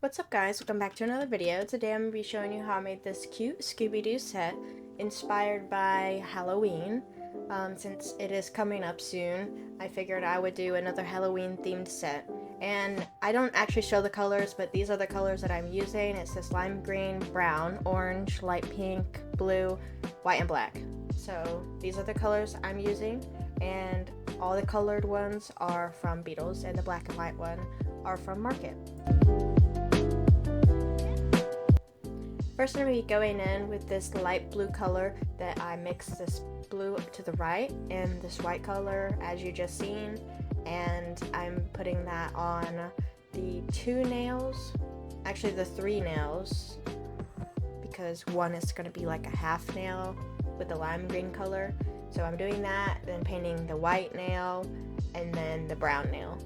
What's up guys, welcome back to another video. Today I'm going to be showing you how I made this cute Scooby-Doo set inspired by Halloween. Since it is coming up soon, I figured I would do another Halloween themed set. And I don't actually show the colors, but these are the colors that I'm using. It's this lime green, brown, orange, light pink, blue, white, and black. So these are the colors I'm using, and all the colored ones are from Beetles, and the black and white one are from Market. First, I'm going to be going in with this light blue color that I mixed this blue to the right and this white color as you just seen, and I'm putting that on the two nails, actually the three nails, because one is going to be like a half nail with the lime green color. So I'm doing that, then painting the white nail and then the brown nail.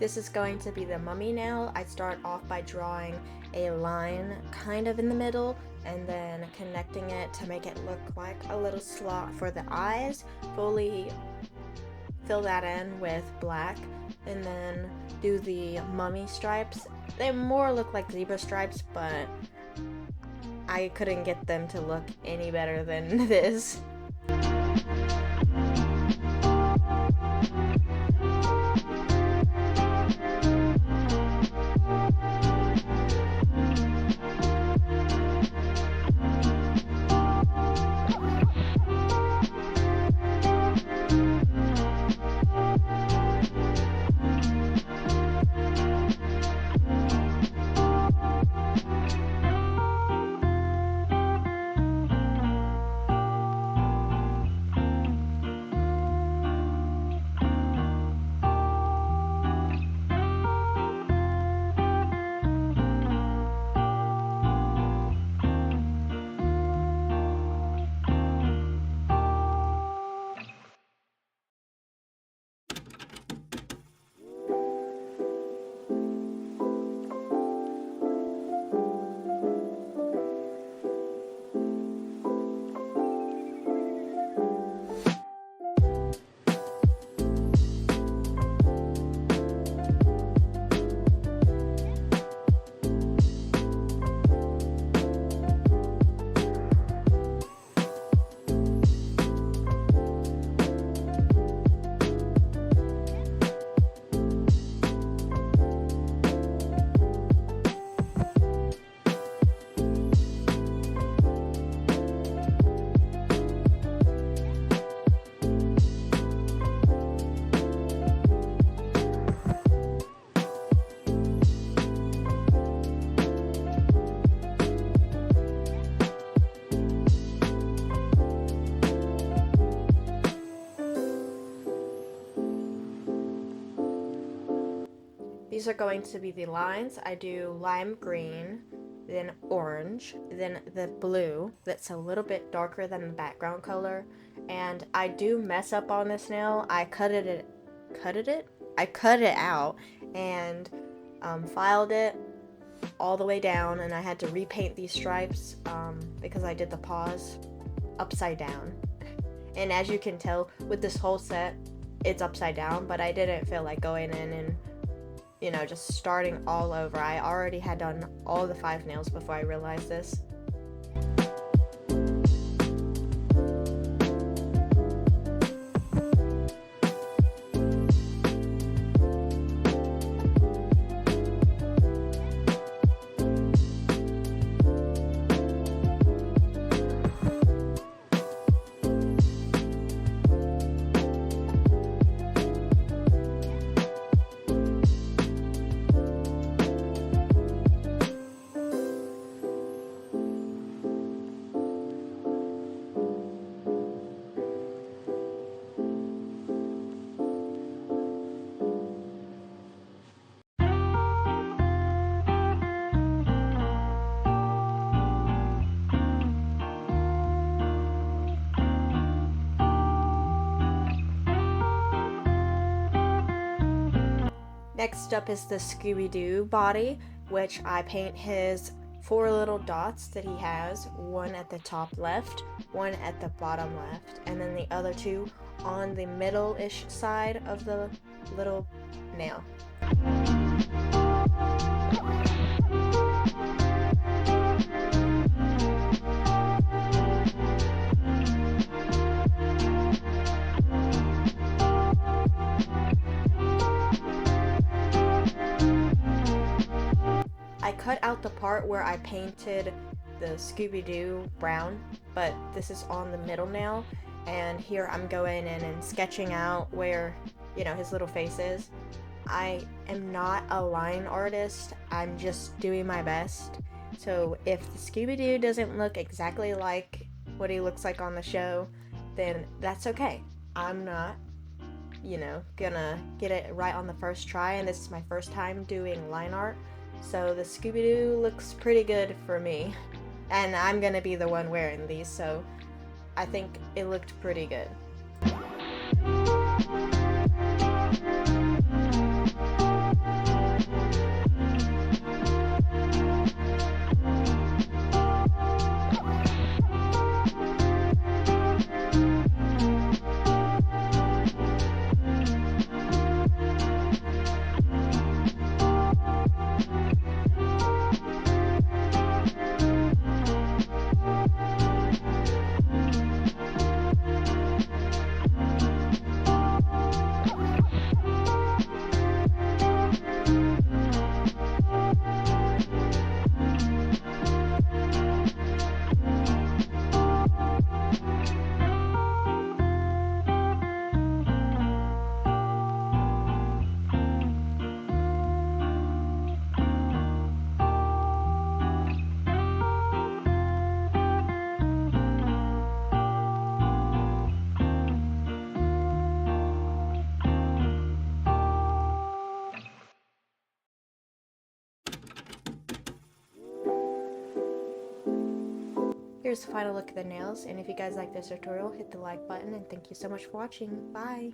This is going to be the mummy nail. I start off by drawing a line kind of in the middle and then connecting it to make it look like a little slot for the eyes. Fully fill that in with black and then do the mummy stripes. They more look like zebra stripes, but I couldn't get them to look any better than this. These are going to be the lines. I do lime green, then orange, then the blue that's a little bit darker than the background color. And I do mess up on this nail. I cut it out and filed it all the way down, and I had to repaint these stripes because I did the paws upside down. And as you can tell with this whole set, it's upside down, but I didn't feel like going in and, you know, just starting all over. I already had done all the 5 nails before I realized this. Next up is the ScoobyDoo body, which I paint his 4 little dots that he has, one at the top left, one at the bottom left, and then the other 2 on the middle-ish side of the little nail. I cut out the part where I painted the Scooby-Doo brown, but this is on the middle nail, and here I'm going in and sketching out where, you know, his little face is. I am not a line artist, I'm just doing my best. So if the Scooby-Doo doesn't look exactly like what he looks like on the show, then that's okay. I'm not, you know, gonna get it right on the first try, and this is my first time doing line art. So the Scooby-Doo looks pretty good for me. And I'm gonna be the one wearing these, so I think it looked pretty good. Here's the final look at the nails, and if you guys like this tutorial, hit the like button, and thank you so much for watching. Bye!